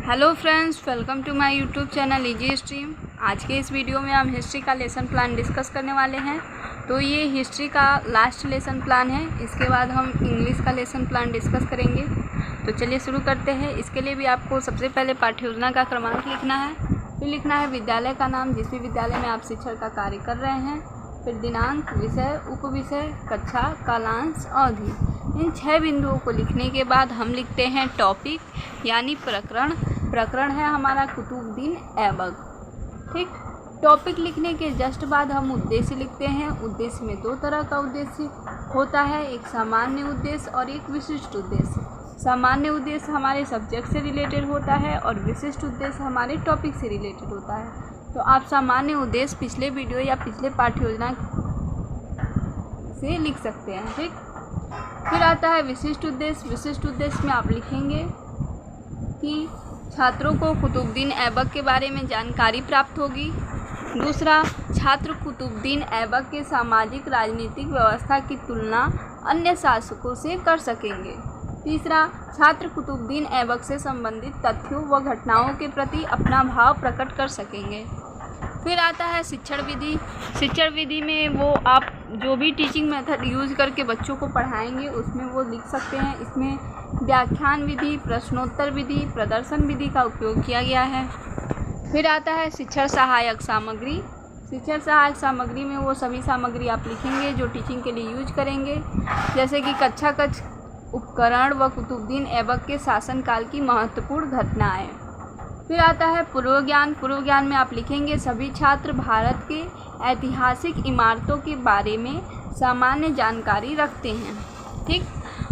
Hello friends, welcome to my YouTube channel easy stream. आज के इस वीडियो में हम हिस्ट्री का लेसन प्लान डिस्कस करने वाले हैं। तो ये हिस्ट्री का लास्ट लेसन प्लान है। इसके बाद हम इंग्लिश का लेसन प्लान डिस्कस करेंगे। तो चलिए शुरू करते हैं। इसके लिए भी आपको सबसे पहले पाठ्य योजना का क्रमांक लिखना है, फिर लिखना है विद्यालय का नाम, जिस भी विद्यालय में आप शिक्षक का कार्य कर रहे हैं, फिर दिनांक, विषय, उपविषय, कक्षा, कालांश, अवधि। इन 6 बिंदुओं को लिखने के बाद हम लिखते हैं टॉपिक यानी प्रकरण। प्रकरण है हमारा कुतुबुद्दीन ऐबक। ठीक, टॉपिक लिखने के जस्ट बाद हम उद्देश्य लिखते हैं। उद्देश्य में 2 तरह का उद्देश्य होता है, एक सामान्य उद्देश्य और एक विशिष्ट उद्देश्य। सामान्य उद्देश्य हमारे सब्जेक्ट से रिलेटेड होता है और विशिष्ट उद्देश्य हमारे टॉपिक से रिलेटेड होता है। तो आप सामान्य उद्देश्य पिछले वीडियो या पिछले पाठ्य योजना से लिख सकते हैं। ठीक, फिर आता है विशिष्ट उद्देश्य। विशिष्ट उद्देश्य में आप लिखेंगे कि छात्रों को कुतुबुद्दीन ऐबक के बारे में जानकारी प्राप्त होगी। दूसरा, छात्र कुतुबुद्दीन ऐबक के सामाजिक राजनीतिक व्यवस्था की तुलना अन्य शासकों से कर सकेंगे। तीसरा, छात्र कुतुबुद्दीन ऐबक से संबंधित तथ्यों व घटनाओं के प्रति अपना भाव प्रकट कर सकेंगे। फिर आता है शिक्षण विधि। शिक्षण विधि में वो आप जो भी टीचिंग मेथड यूज़ करके बच्चों को पढ़ाएंगे उसमें वो लिख सकते हैं। इसमें व्याख्यान विधि, प्रश्नोत्तर विधि, प्रदर्शन विधि का उपयोग किया गया है। फिर आता है शिक्षण सहायक सामग्री। शिक्षण सहायक सामग्री में वो सभी सामग्री आप लिखेंगे जो टीचिंग के लिए यूज करेंगे, जैसे कि कक्षा कक्ष उपकरण व कुतुबुद्दीन ऐबक के शासनकाल की महत्वपूर्ण घटनाएं। फिर आता है पूर्व ज्ञान। पूर्व ज्ञान में आप लिखेंगे सभी छात्र भारत के ऐतिहासिक इमारतों के बारे में सामान्य जानकारी रखते हैं। ठीक,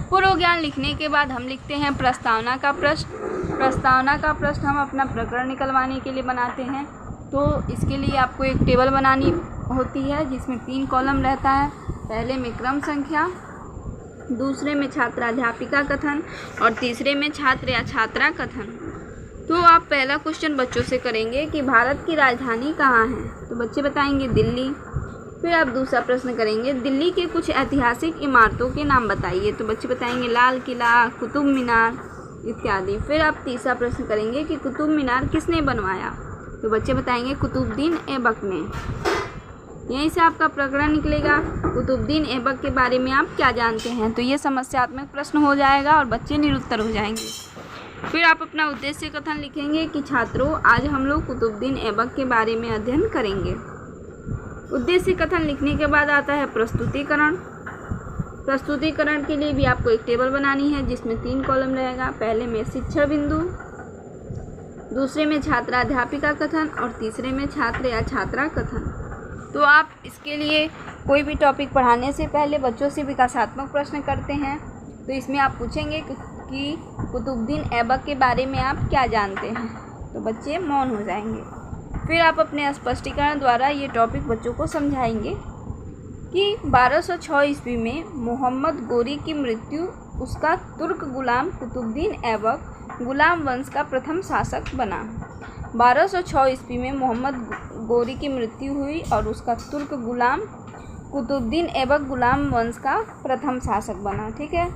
पूर्व ज्ञान लिखने के बाद हम लिखते हैं प्रस्तावना का प्रश्न। प्रस्तावना का प्रश्न हम अपना प्रकरण निकलवाने के लिए बनाते हैं। तो इसके लिए आपको एक टेबल बनानी होती है जिसमें 3 कॉलम रहता है। पहले में क्रम संख्या, दूसरे में छात्राध्यापिका कथन और तीसरे में छात्र या छात्रा कथन। तो आप पहला क्वेश्चन बच्चों से करेंगे कि भारत की राजधानी कहाँ है, तो बच्चे बताएंगे दिल्ली। फिर आप दूसरा प्रश्न करेंगे दिल्ली के कुछ ऐतिहासिक इमारतों के नाम बताइए, तो बच्चे बताएंगे लाल किला, कुतुब मीनार इत्यादि। फिर आप तीसरा प्रश्न करेंगे कि कुतुब मीनार किसने बनवाया, तो बच्चे बताएंगे कुतुबुद्दीन ऐबक ने। यहीं से आपका प्रकरण निकलेगा। कुतुबुद्दीन ऐबक के बारे में आप क्या जानते हैं, तो ये समस्यात्मक प्रश्न हो जाएगा और बच्चे निरुत्तर हो जाएंगे। फिर आप अपना उद्देश्य कथन लिखेंगे कि छात्रों आज हम लोग कुतुबुद्दीन ऐबक के बारे में अध्ययन करेंगे। उद्देश्य कथन लिखने के बाद आता है प्रस्तुतिकरण। प्रस्तुतिकरण के लिए भी आपको एक टेबल बनानी है जिसमें 3 कॉलम रहेगा। पहले में शिक्षण बिंदु, दूसरे में छात्राध्यापिका कथन और तीसरे में छात्र या छात्रा कथन। तो आप इसके लिए कोई भी टॉपिक पढ़ाने से पहले बच्चों से विकासात्मक प्रश्न करते हैं। तो इसमें आप पूछेंगे कि कुतुबुद्दीन ऐबक के बारे में आप क्या जानते हैं, तो बच्चे मौन हो जाएंगे। फिर आप अपने स्पष्टीकरण द्वारा ये टॉपिक बच्चों को समझाएंगे कि 1206 ईस्वी में मोहम्मद गोरी की मृत्यु उसका तुर्क गुलाम कुतुबुद्दीन ऐबक गुलाम वंश का प्रथम शासक बना। 1206 ईस्वी में मोहम्मद गोरी की मृत्यु हुई और उसका तुर्क गुलाम कुतुबुद्दीन ऐबक गुलाम वंश का प्रथम शासक बना। ठीक है,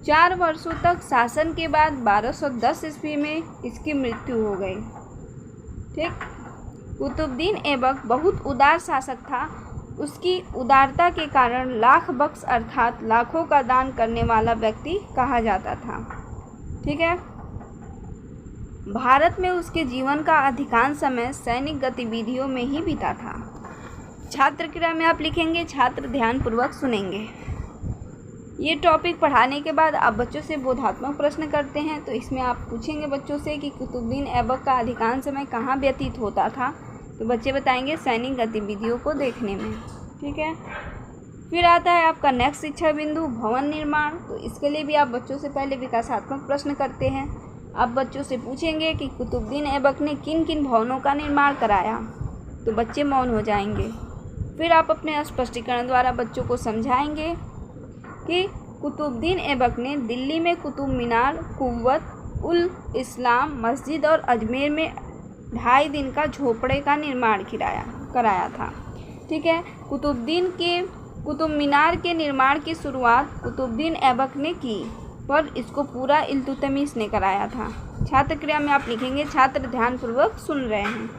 4 वर्षों तक शासन के बाद 1210 ईस्वी में इसकी मृत्यु हो गई। ठीक, कुतुबुद्दीन ऐबक बहुत उदार शासक था। उसकी उदारता के कारण लाख बख्श अर्थात लाखों का दान करने वाला व्यक्ति कहा जाता था। ठीक है, भारत में उसके जीवन का अधिकांश समय सैनिक गतिविधियों में ही बीता था। छात्र क्रिया में आप लिखेंगे छात्र ध्यानपूर्वक सुनेंगे। ये टॉपिक पढ़ाने के बाद आप बच्चों से बोधात्मक प्रश्न करते हैं। तो इसमें आप पूछेंगे बच्चों से कि कुतुबुद्दीन ऐबक का अधिकांश समय कहाँ व्यतीत होता था, तो बच्चे बताएंगे सैनिक गतिविधियों को देखने में। ठीक है, फिर आता है आपका नेक्स्ट शिक्षण बिंदु भवन निर्माण। तो इसके लिए भी आप बच्चों से पहले विकासात्मक प्रश्न करते हैं। आप बच्चों से पूछेंगे कि कुतुबुद्दीन ऐबक ने किन किन भवनों का निर्माण कराया, तो बच्चे मौन हो जाएंगे। फिर आप अपने स्पष्टीकरण द्वारा बच्चों को समझाएंगे कि कुतुबुद्दीन ऐबक ने दिल्ली में कुतुब मीनार, कुव्वत उल इस्लाम मस्जिद और अजमेर में 2.5 दिन का झोपड़े का निर्माण कराया था। ठीक है, कुतुब मीनार के निर्माण की शुरुआत कुतुबुद्दीन ऐबक ने की। पर इसको पूरा इल्तुतमिश ने कराया था। छात्र क्रिया में आप लिखेंगे छात्र ध्यानपूर्वक सुन रहे हैं।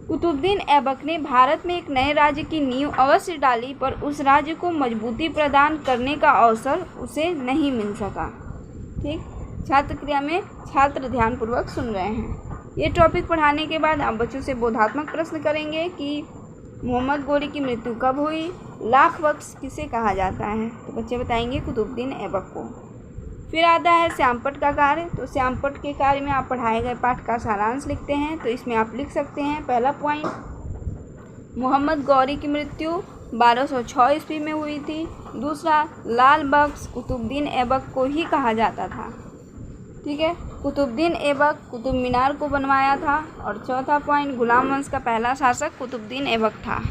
कुतुबुद्दीन ऐबक ने भारत में एक नए राज्य की नींव अवश्य डाली, पर उस राज्य को मजबूती प्रदान करने का अवसर उसे नहीं मिल सका। ठीक, छात्र क्रिया में छात्र ध्यानपूर्वक सुन रहे हैं। ये टॉपिक पढ़ाने के बाद आप बच्चों से बोधात्मक प्रश्न करेंगे कि मोहम्मद गौरी की मृत्यु कब हुई, लाख वक्स किसे कहा जाता है, तो बच्चे बताएंगे कुतुबुद्दीन ऐबक को। फिर आता है श्यामपट्ट का कार्य। तो श्यामपट्ट के कार्य में आप पढ़ाए गए पाठ का सारांश लिखते हैं। तो इसमें आप लिख सकते हैं पहला पॉइंट, मोहम्मद गौरी की मृत्यु 1206 ईस्वी में हुई थी। दूसरा, लाल बख्श कुतुबुद्दीन ऐबक को ही कहा जाता था। ठीक है, कुतुबुद्दीन ऐबक कुतुब मीनार को बनवाया था। और चौथा पॉइंट, गुलाम वंश का पहला शासक कुतुबुद्दीन ऐबक था।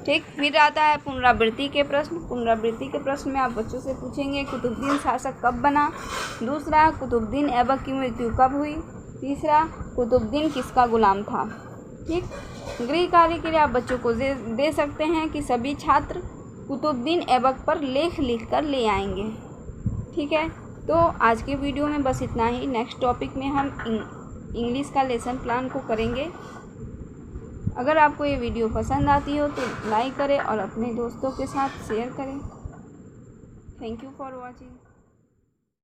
ठीक, फिर आता है पुनरावृत्ति के प्रश्न। पुनरावृत्ति के प्रश्न में आप बच्चों से पूछेंगे कुतुबुद्दीन शासक कब बना। दूसरा, कुतुबुद्दीन ऐबक की मृत्यु कब हुई। तीसरा, कुतुबुद्दीन किसका गुलाम था। ठीक, गृह कार्य के लिए आप बच्चों को दे सकते हैं कि सभी छात्र कुतुबुद्दीन ऐबक पर लेख लिख कर ले आएंगे। ठीक है, तो आज के वीडियो में बस इतना ही। नेक्स्ट टॉपिक में हम इंग्लिश का लेसन प्लान को करेंगे। अगर आपको ये वीडियो पसंद आती हो तो लाइक करें और अपने दोस्तों के साथ शेयर करें। Thank you for watching.